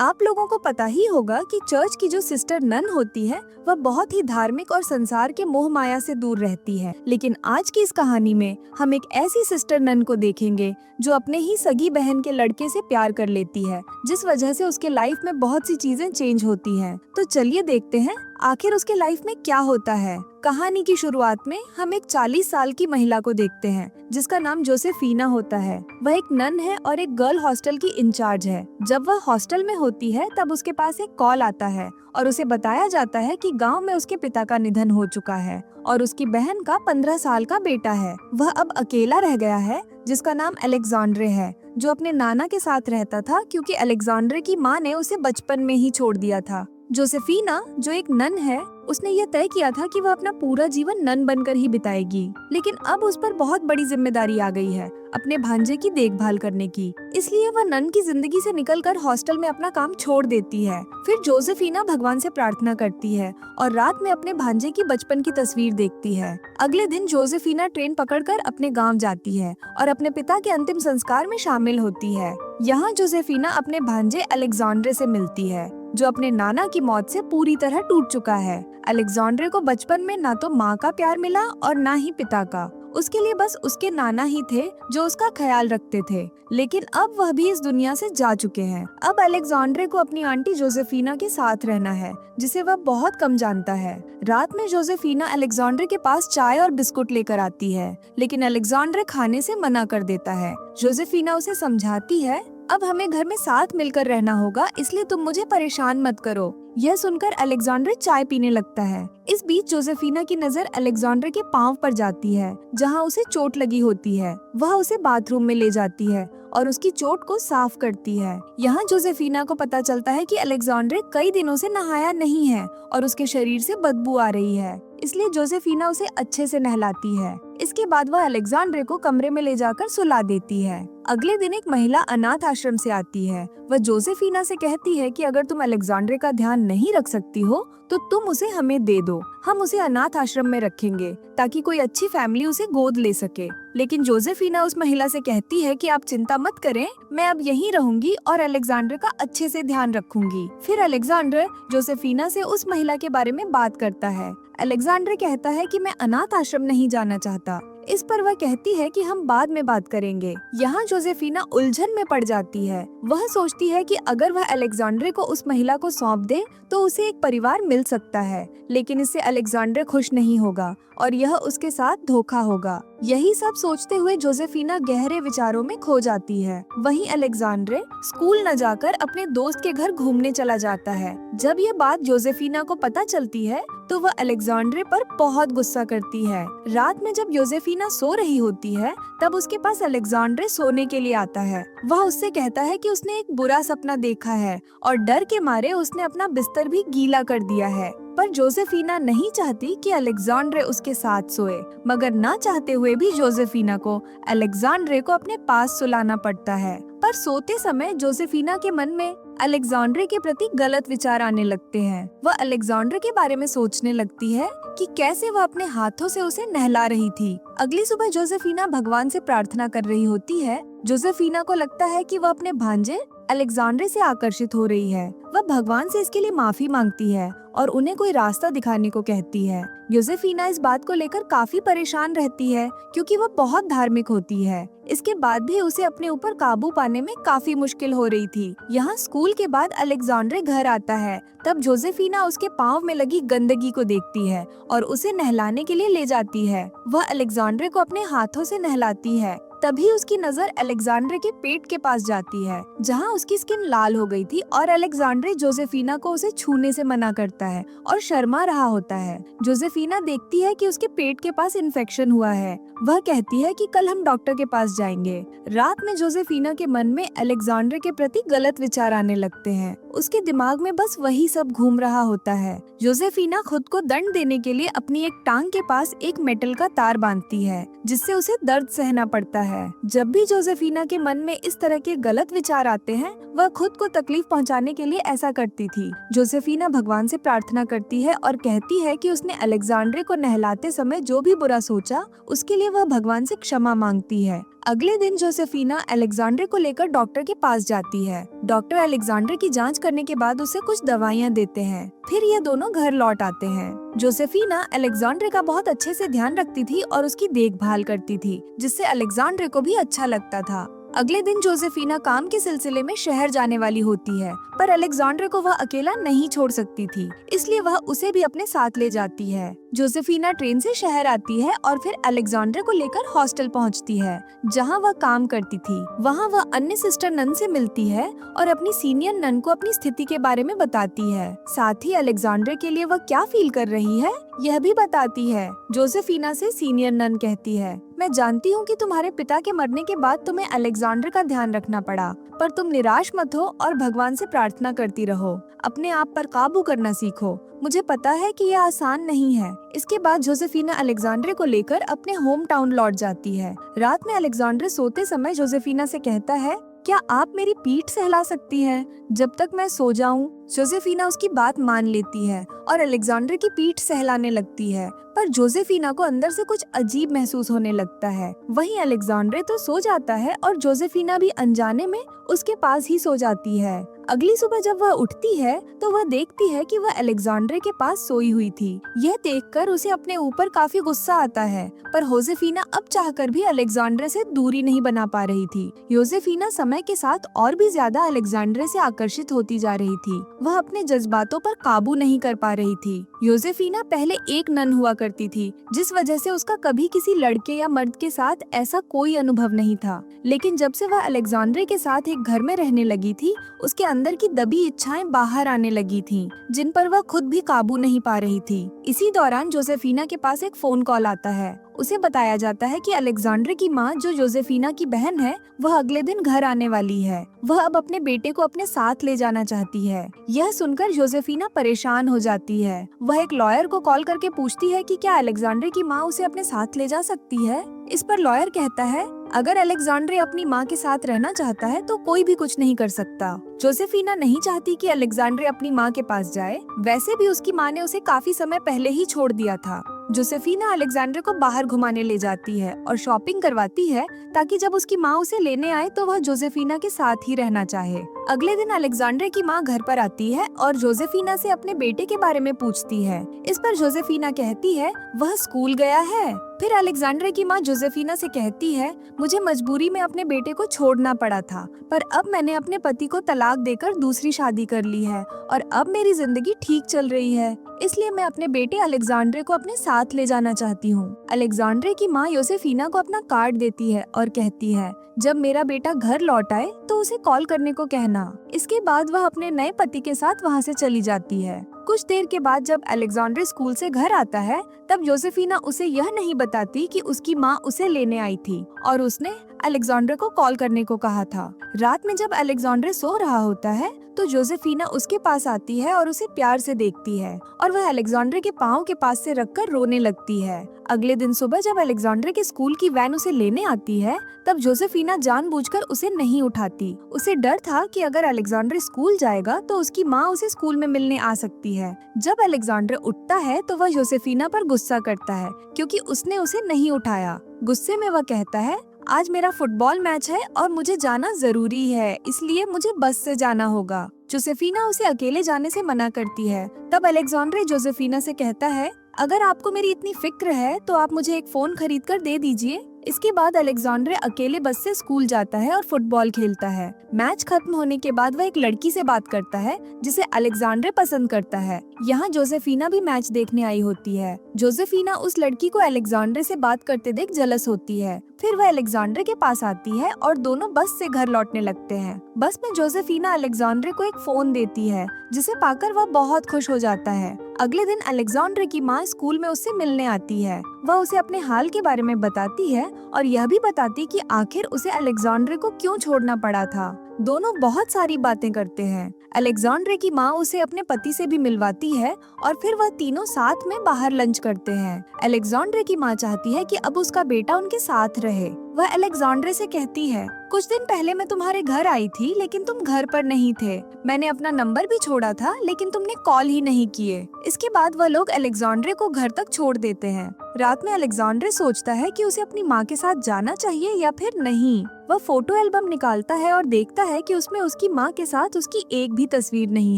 आप लोगों को पता ही होगा कि चर्च की जो सिस्टर नन होती है वह बहुत ही धार्मिक और संसार के मोह माया से दूर रहती है। लेकिन आज की इस कहानी में हम एक ऐसी सिस्टर नन को देखेंगे जो अपने ही सगी बहन के लड़के से प्यार कर लेती है, जिस वजह से उसके लाइफ में बहुत सी चीजें चेंज होती हैं। तो चलिए देखते हैं आखिर उसके लाइफ में क्या होता है। कहानी की शुरुआत में हम एक 40 साल की महिला को देखते हैं जिसका नाम जोसेफीना होता है। वह एक नन है और एक गर्ल हॉस्टल की इंचार्ज है। जब वह हॉस्टल में होती है तब उसके पास एक कॉल आता है और उसे बताया जाता है कि गांव में उसके पिता का निधन हो चुका है और उसकी बहन का 15 साल का बेटा है। वह अब अकेला रह गया है, जिसका नाम अलेक्जेंड्रे है, जो अपने नाना के साथ रहता था क्योंकि अलेक्जेंड्रे की माँ ने उसे बचपन में ही छोड़ दिया था। जोसेफीना जो एक नन है, उसने यह तय किया था कि वह अपना पूरा जीवन नन बनकर ही बिताएगी, लेकिन अब उस पर बहुत बड़ी जिम्मेदारी आ गई है अपने भांजे की देखभाल करने की। इसलिए वह नन की जिंदगी से निकलकर हॉस्टल में अपना काम छोड़ देती है। फिर जोसेफीना भगवान से प्रार्थना करती है और रात में अपने भांजे की बचपन की तस्वीर देखती है। अगले दिन जोसेफीना ट्रेन पकड़कर अपने गांव जाती है और अपने पिता के अंतिम संस्कार में शामिल होती है। यहाँ जोसेफीना अपने भांजे अलेक्जेंड्रे से मिलती है, जो अपने नाना की मौत से पूरी तरह टूट चुका है। अलेक्जेंड्रे को बचपन में ना तो माँ का प्यार मिला और ना ही पिता का। उसके लिए बस उसके नाना ही थे जो उसका ख्याल रखते थे, लेकिन अब वह भी इस दुनिया से जा चुके हैं। अब अलेक्जेंड्रे को अपनी आंटी जोसेफीना के साथ रहना है, जिसे वह बहुत कम जानता है। रात में जोसेफीना अलेक्जेंड्रे के पास चाय और बिस्कुट लेकर आती है, लेकिन अलेक्जेंड्रे खाने से मना कर देता है। जोसेफीना उसे समझाती है, अब हमें घर में साथ मिलकर रहना होगा, इसलिए तुम मुझे परेशान मत करो। यह सुनकर अलेक्जेंड्रे चाय पीने लगता है। इस बीच जोसेफीना की नजर अलेक्जेंड्रे के पांव पर जाती है, जहां उसे चोट लगी होती है। वह उसे बाथरूम में ले जाती है और उसकी चोट को साफ करती है। यहाँ जोसेफीना को पता चलता है कि अलेक्जेंड्रे कई दिनों से नहाया नहीं है और उसके शरीर से बदबू आ रही है, इसलिए जोसेफीना उसे अच्छे से नहलाती है। इसके बाद वह अलेक्जेंड्रे को कमरे में ले जाकर सुला देती है। अगले दिन एक महिला अनाथ आश्रम से आती है। वह जोसेफीना से कहती है कि अगर तुम अलेक्जेंड्रे का ध्यान नहीं रख सकती हो तो तुम उसे हमें दे दो, हम उसे अनाथ आश्रम में रखेंगे ताकि कोई अच्छी फैमिली उसे गोद ले सके। लेकिन जोसेफीना उस महिला से कहती है कि आप चिंता मत करें, मैं अब यहीं रहूंगी और अलेक्जेंड्रे का अच्छे से ध्यान रखूंगी। फिर अलेक्जेंड्रे जोसेफीना से उस महिला के बारे में बात करता है। अलेक्जेंड्रे कहता है कि मैं अनाथ आश्रम नहीं जाना चाहता। इस पर वह कहती है कि हम बाद में बात करेंगे। यहाँ जोसेफीना उलझन में पड़ जाती है। वह सोचती है कि अगर वह अलेक्जेंड्रे को उस महिला को सौंप दे तो उसे एक परिवार मिल सकता है, लेकिन इससे अलेक्जेंड्रे खुश नहीं होगा और यह उसके साथ धोखा होगा। यही सब सोचते हुए जोसेफीना गहरे विचारों में खो जाती है। वहीं अलेक्जेंड्रे स्कूल न जाकर अपने दोस्त के घर घूमने चला जाता है। जब ये बात जोसेफीना को पता चलती है तो वह अलेक्जेंड्रे पर बहुत गुस्सा करती है। रात में जब जोसेफीना सो रही होती है तब उसके पास अलेक्जेंड्रे सोने के लिए आता है। वह उससे कहता है कि उसने एक बुरा सपना देखा है और डर के मारे उसने अपना बिस्तर भी गीला कर दिया है। पर जोसेफीना नहीं चाहती कि अलेक्जेंड्रे उसके साथ सोए, मगर ना चाहते हुए भी जोसेफीना को अलेक्जेंड्रे को अपने पास सुलाना पड़ता है। पर सोते समय जोसेफीना के मन में अलेक्जेंड्रे के प्रति गलत विचार आने लगते हैं। वह अलेक्जेंड्रे के बारे में सोचने लगती है कि कैसे वह अपने हाथों से उसे नहला रही थी। अगली सुबह जोसेफीना भगवान से प्रार्थना कर रही होती है। जोसेफीना को लगता है कि वह अपने भांजे अलेक्जेंड्रे से आकर्षित हो रही है। वह भगवान से इसके लिए माफी मांगती है और उन्हें कोई रास्ता दिखाने को कहती है। जोसेफीना इस बात को लेकर काफी परेशान रहती है क्योंकि वह बहुत धार्मिक होती है। इसके बाद भी उसे अपने ऊपर काबू पाने में काफी मुश्किल हो रही थी। यहाँ स्कूल के बाद अलेक्जेंड्रे घर आता है। तब जोसेफीना उसके पाँव में लगी गंदगी को देखती है और उसे नहलाने के लिए ले जाती है। वह अलेक्जेंड्रे को अपने हाथों से नहलाती है। तभी उसकी नजर अलेक्जेंड्रे के पेट के पास जाती है, जहाँ उसकी स्किन लाल हो गई थी और अलेक्जेंड्रे जोसेफीना को उसे छूने से मना करता है और शर्मा रहा होता है। जोसेफीना देखती है कि उसके पेट के पास इन्फेक्शन हुआ है। वह कहती है कि कल हम डॉक्टर के पास जाएंगे। रात में जोसेफीना के मन में अलेक्जेंड्रे के प्रति गलत विचार आने लगते हैं। उसके दिमाग में बस वही सब घूम रहा होता है। जोसेफीना खुद को दंड देने के लिए अपनी एक टांग के पास एक मेटल का तार बांधती है, जिससे उसे दर्द सहना पड़ता है। जब भी जोसेफीना के मन में इस तरह के गलत विचार आते हैं, वह खुद को तकलीफ पहुंचाने के लिए ऐसा करती थी। जोसेफीना भगवान से प्रार्थना करती है और कहती है कि उसने अलेक्जेंड्रे को नहलाते समय जो भी बुरा सोचा उसके लिए वह भगवान से क्षमा मांगती है। अगले दिन जोसेफिना अलेक्जेंडर को लेकर डॉक्टर के पास जाती है। डॉक्टर अलेक्जेंडर की जांच करने के बाद उसे कुछ दवाइयां देते हैं। फिर ये दोनों घर लौट आते हैं। जोसेफिना अलेक्जेंडर का बहुत अच्छे से ध्यान रखती थी और उसकी देखभाल करती थी, जिससे अलेक्जेंडर को भी अच्छा लगता था। अगले दिन जोसेफिना काम के सिलसिले में शहर जाने वाली होती है, पर अलेक्जेंडर को वह अकेला नहीं छोड़ सकती थी, इसलिए वह उसे भी अपने साथ ले जाती है। जोसेफिना ट्रेन से शहर आती है और फिर अलेक्जेंडर को लेकर हॉस्टल पहुंचती है, जहां वह काम करती थी। वहां वह अन्य सिस्टर नन से मिलती है और अपनी सीनियर नन को अपनी स्थिति के बारे में बताती है। साथ ही अलेक्जेंडर के लिए वह क्या फील कर रही है यह भी बताती है। जोसेफिना से सीनियर नन कहती है, मैं जानती हूँ कि तुम्हारे पिता के मरने के बाद तुम्हें अलेक्जेंडर का ध्यान रखना पड़ा, पर तुम निराश मत हो और भगवान से प्रार्थना करती रहो। अपने आप पर काबू करना सीखो। मुझे पता है कि यह आसान नहीं है। इसके बाद जोसेफिना अलेक्जेंडर को लेकर अपने होम टाउन लौट जाती है। रात में अलेक्जेंडर सोते समय जोसेफिना से कहता है, क्या आप मेरी पीठ सहला सकती हैं जब तक मैं सो जाऊं? जोसेफिना उसकी बात मान लेती है और अलेक्जेंडर की पीठ सहलाने लगती है, पर जोसेफिना को अंदर से कुछ अजीब महसूस होने लगता है। वहीं अलेक्जेंडर तो सो जाता है और जोसेफिना भी अनजाने में उसके पास ही सो जाती है। अगली सुबह जब वह उठती है तो वह देखती है कि वह अलेक्जेंडर के पास सोई हुई थी। यह देखकर उसे अपने ऊपर काफी गुस्सा आता है, पर जोसेफिना अब चाहकर भी अलेक्जेंडर से दूरी नहीं बना पा रही थी। जोसेफिना समय के साथ और भी ज्यादा अलेक्जेंडर से आकर्षित होती जा रही थी। वह अपने जज्बातों पर काबू नहीं कर पा रही थी। जोसेफिना पहले एक नन हुआ करती थी, जिस वजह से उसका कभी किसी लड़के या मर्द के साथ ऐसा कोई अनुभव नहीं था। लेकिन जब से वह अलेक्जेंडर के साथ एक घर में रहने लगी थी, उसके अंदर की दबी इच्छाएं बाहर आने लगी थीं, जिन पर वह खुद भी काबू नहीं पा रही थी। इसी दौरान जोसेफिना के पास एक फोन कॉल आता है। उसे बताया जाता है कि अलेक्जेंडर की माँ, जो जोसेफिना की बहन है, वह अगले दिन घर आने वाली है। वह अब अपने बेटे को अपने साथ ले जाना चाहती है। यह सुनकर जोसेफिना परेशान हो जाती है। वह एक लॉयर को कॉल करके पूछती है कि क्या अलेक्जेंडर की माँ उसे अपने साथ ले जा सकती है। इस पर लॉयर कहता है, अगर अलेक्जेंडर अपनी माँ के साथ रहना चाहता है तो कोई भी कुछ नहीं कर सकता। जोसेफिना नहीं चाहती कि अलेक्जेंडर अपनी माँ के पास जाए। वैसे भी उसकी माँ ने उसे काफी समय पहले ही छोड़ दिया था। जोसेफिना अलेक्जेंडर को बाहर घुमाने ले जाती है और शॉपिंग करवाती है, ताकि जब उसकी माँ उसे लेने आए तो वह जोसेफिना के साथ ही रहना चाहे। अगले दिन अलेक्जेंडर की माँ घर पर आती है और जोसेफिना से अपने बेटे के बारे में पूछती है। इस पर जोसेफिना कहती है, वह स्कूल गया है। फिर अलेक्जेंडर की माँ जोसेफिना से कहती है, मुझे मजबूरी में अपने बेटे को छोड़ना पड़ा था, पर अब मैंने अपने पति को तलाक देकर दूसरी शादी कर ली है और अब मेरी जिंदगी ठीक चल रही है, इसलिए मैं अपने बेटे अलेक्जेंडर को अपने साथ ले जाना चाहती हूँ। अलेक्जेंडर की माँ जोसेफिना को अपना कार्ड देती है और कहती है, जब मेरा बेटा घर लौट आए तो उसे कॉल करने को कहना। इसके बाद वह अपने नए पति के साथ वहाँ से चली जाती है। कुछ देर के बाद जब अलेक्जेंडर स्कूल से घर आता है, तब जोसेफिना उसे यह नहीं बताती कि उसकी माँ उसे लेने आई थी और उसने अलेक्जेंडर को कॉल करने को कहा था। रात में जब अलेक्जेंडर सो रहा होता है तो जोसेफिना उसके पास आती है और उसे प्यार से देखती है और वह अलेक्जेंडर के पाँव के पास से रखकर रोने लगती है। अगले दिन सुबह जब अलेक्जेंडर के स्कूल की वैन उसे लेने आती है, तब जोसेफिना जानबूझकर उसे नहीं उठाती। उसे डर था कि अगर अलेक्जेंडर स्कूल जाएगा तो उसकी माँ उसे स्कूल में मिलने आ सकती है। जब अलेक्जेंडर उठता है तो वह जोसेफिना पर गुस्सा करता है, क्योंकि उसने उसे नहीं उठाया। गुस्से में वह कहता है, आज मेरा फुटबॉल मैच है और मुझे जाना जरूरी है, इसलिए मुझे बस से जाना होगा। जोसेफिना उसे अकेले जाने से मना करती है। तब अलेक्जेंडर जोसेफिना से कहता है, अगर आपको मेरी इतनी फिक्र है तो आप मुझे एक फोन खरीद कर दे दीजिए। इसके बाद अलेक्जेंडर अकेले बस से स्कूल जाता है और फुटबॉल खेलता है। मैच खत्म होने के बाद वह एक लड़की से बात करता है जिसे अलेक्जेंडर पसंद करता है। यहाँ जोसेफिना भी मैच देखने आई होती है। जोसेफिना उस लड़की को अलेक्जेंडर से बात करते देख जलस होती है। फिर वह अलेक्जेंडर के पास आती है और दोनों बस से घर लौटने लगते हैं। बस में जोसेफिना अलेक्जेंडर को एक फोन देती है, जिसे पाकर वह बहुत खुश हो जाता है। अगले दिन अलेक्जेंडर की माँ स्कूल में उससे मिलने आती है। वह उसे अपने हाल के बारे में बताती है और यह भी बताती कि आखिर उसे अलेक्जेंडर को क्यों छोड़ना पड़ा था। दोनों बहुत सारी बातें करते हैं। अलेक्जेंड्रे की माँ उसे अपने पति से भी मिलवाती है और फिर वह तीनों साथ में बाहर लंच करते हैं। अलेक्जेंड्रे की माँ चाहती है कि अब उसका बेटा उनके साथ रहे। वह अलेक्जेंड्रे से कहती है, कुछ दिन पहले मैं तुम्हारे घर आई थी लेकिन तुम घर पर नहीं थे। मैंने अपना नंबर भी छोड़ा था लेकिन तुमने कॉल ही नहीं किए। इसके बाद वह लोग अलेक्जेंड्रे को घर तक छोड़ देते हैं। रात में अलेक्जेंड्रे सोचता है कि उसे अपनी माँ के साथ जाना चाहिए या फिर नहीं। वह फोटो एल्बम निकालता है और देखता है कि उसमें उसकी माँ के साथ उसकी एक भी तस्वीर नहीं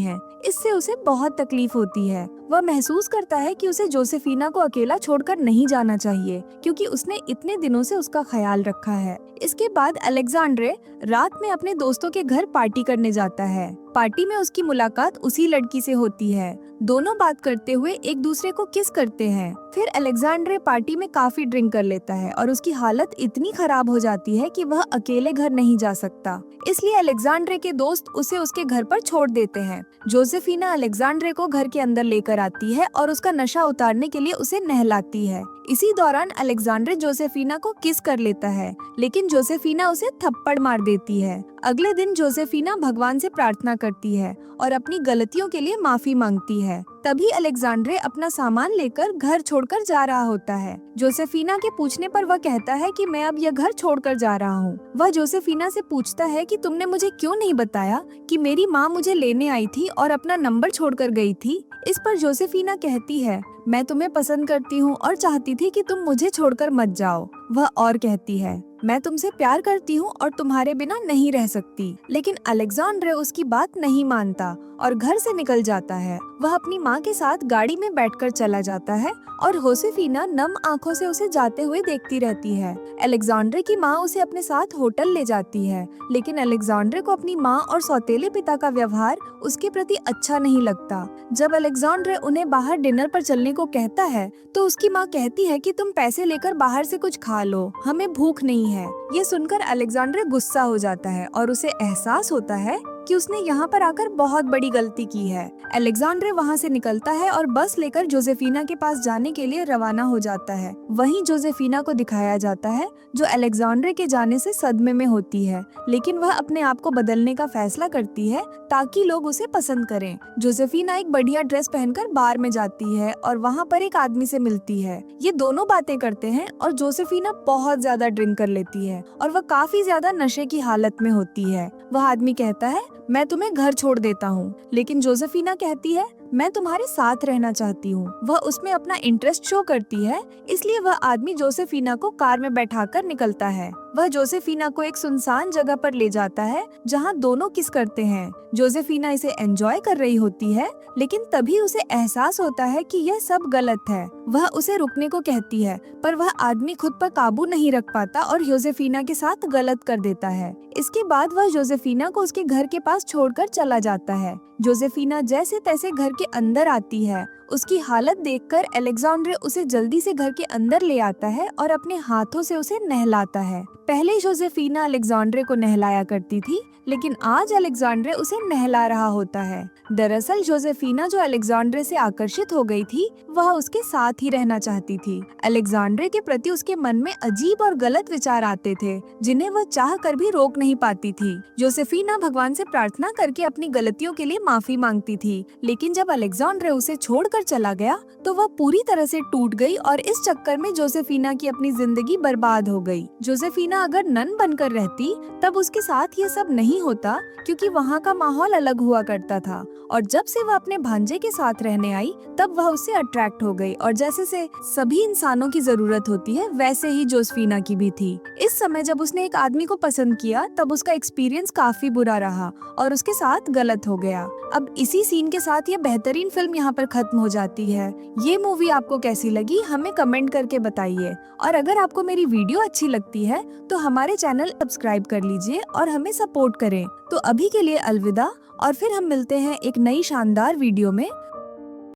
है। इससे उसे बहुत तकलीफ होती है। वह महसूस करता है कि उसे जोसेफिना को अकेला छोड़कर नहीं जाना चाहिए क्योंकि उसने इतने दिनों से उसका ख्याल रखा है। इसके बाद अलेक्जेंड्रे रात में अपने दोस्तों के घर पार्टी करने जाता है। पार्टी में उसकी मुलाकात उसी लड़की से होती है। दोनों बात करते हुए एक दूसरे को किस करते हैं। फिर अलेक्जेंड्रे पार्टी में काफी ड्रिंक कर लेता है और उसकी हालत इतनी खराब हो जाती है कि वह अकेले घर नहीं जा सकता। इसलिए अलेक्जेंड्रे के दोस्त उसे उसके घर पर छोड़ देते हैं। जोसेफिना अलेक्जेंड्रे को घर के अंदर लेकर आती है और उसका नशा उतारने के लिए उसे नहलाती है। इसी दौरान अलेक्जेंड्रे जोसेफिना को किस कर लेता है लेकिन जोसेफिना उसे थप्पड़ मार देती है। अगले दिन जोसेफिना भगवान से प्रार्थना करती है और अपनी गलतियों के लिए माफी मांगती है। तभी अलेक्जेंड्रे अपना सामान लेकर घर छोड़कर जा रहा होता है। जोसेफिना के पूछने पर वह कहता है कि मैं अब यह घर छोड़कर जा रहा हूँ। वह जोसेफिना से पूछता है कि तुमने मुझे क्यों नहीं बताया कि मेरी माँ मुझे लेने आई थी और अपना नंबर छोड़कर गई थी। इस पर जोसेफिना कहती है, मैं तुम्हें पसंद करती हूँ और चाहती थी कि तुम मुझे छोड़कर मत जाओ। वह और कहती है, मैं तुमसे प्यार करती हूँ और तुम्हारे बिना नहीं रह सकती। लेकिन अलेक्जेंड्रे उसकी बात नहीं मानता और घर से निकल जाता है। वह अपनी माँ के साथ गाड़ी में बैठकर चला जाता है और जोसेफिना नम आंखों से उसे जाते हुए देखती रहती है। अलेक्जेंड्रे की माँ उसे अपने साथ होटल ले जाती है लेकिन अलेक्जेंड्रे को अपनी माँ और सौतेले पिता का व्यवहार उसके प्रति अच्छा नहीं लगता। जब अलेक्जेंड्रे उन्हें बाहर डिनर पर चलने को कहता है तो उसकी माँ कहती है कि तुम पैसे लेकर बाहर से कुछ खा लो, हमें भूख नहीं है। ये सुनकर अलेक्जेंड्रे गुस्सा हो जाता है और उसे एहसास होता है कि उसने यहाँ पर आकर बहुत बड़ी गलती की है। अलेक्जेंड्रे वहाँ से निकलता है और बस लेकर जोसेफिना के पास जाने के लिए रवाना हो जाता है। वहीं जोसेफिना को दिखाया जाता है जो अलेक्जेंड्रे के जाने से सदमे में होती है, लेकिन वह अपने आप को बदलने का फैसला करती है ताकि लोग उसे पसंद करें। जोसेफिना एक बढ़िया ड्रेस पहनकर बार में जाती है और वहाँ पर एक आदमी से मिलती है। ये दोनों बातें करते हैं और जोसेफिना बहुत ज्यादा ड्रिंक कर लेती है और वह काफी ज्यादा नशे की हालत में होती है। वह आदमी कहता है, मैं तुम्हें घर छोड़ देता हूँ, लेकिन जोसेफिना कहती है, मैं तुम्हारे साथ रहना चाहती हूँ। वह उसमें अपना इंटरेस्ट शो करती है, इसलिए वह आदमी जोसेफिना को कार में बैठाकर निकलता है। वह जोसेफिना को एक सुनसान जगह पर ले जाता है जहाँ दोनों किस करते हैं। जोसेफिना इसे एंजॉय कर रही होती है लेकिन तभी उसे एहसास होता है कि यह सब गलत है। वह उसे रुकने को कहती है पर वह आदमी खुद पर काबू नहीं रख पाता और जोसेफिना के साथ गलत कर देता है। इसके बाद वह जोसेफिना को उसके घर के पास छोड़कर चला जाता है। जोसेफिना जैसे तैसे घर के अंदर आती है। उसकी हालत देखकर अलेक्जेंड्रे उसे जल्दी से घर के अंदर ले आता है और अपने हाथों से उसे नहलाता है। पहले जोसेफिना अलेक्जेंड्रे को नहलाया करती थी लेकिन आज अलेक्जेंड्रे उसे नहला रहा होता है। दरअसल जोसेफिना जो अलेक्जेंड्रे से आकर्षित हो गई थी वह उसके साथ ही रहना चाहती थी। अलेक्जेंड्रे के प्रति उसके मन में अजीब और गलत विचार आते थे जिन्हें वह चाह कर भी रोक नहीं पाती थी। जोसेफिना भगवान से प्रार्थना करके अपनी गलतियों के लिए माफी मांगती थी लेकिन जब अलेक्जेंड्रे उसे छोड़कर चला गया तो वह पूरी तरह से टूट गई और इस चक्कर में जोसेफिना की अपनी जिंदगी बर्बाद हो गई। जोसेफिना अगर नन बनकर रहती तब उसके साथ ये सब नहीं होता क्योंकि वहाँ का माहौल अलग हुआ करता था और जब से वह अपने भांजे के साथ रहने आई तब वह उससे अट्रैक्ट हो गई और जैसे से सभी इंसानों की जरूरत होती है वैसे ही जोसेफिना की भी थी। इस समय जब उसने एक आदमी को पसंद किया तब उसका एक्सपीरियंस काफी बुरा रहा और उसके साथ गलत हो गया। अब इसी सीन के साथ ये बेहतरीन फिल्म यहाँ पर खत्म हो जाती है। ये मूवी आपको कैसी लगी हमें कमेंट करके बताइए और अगर आपको मेरी वीडियो अच्छी लगती है तो हमारे चैनल सब्सक्राइब कर लीजिए और हमें सपोर्ट करें। तो अभी के लिए अलविदा और फिर हम मिलते हैं एक नई शानदार वीडियो में।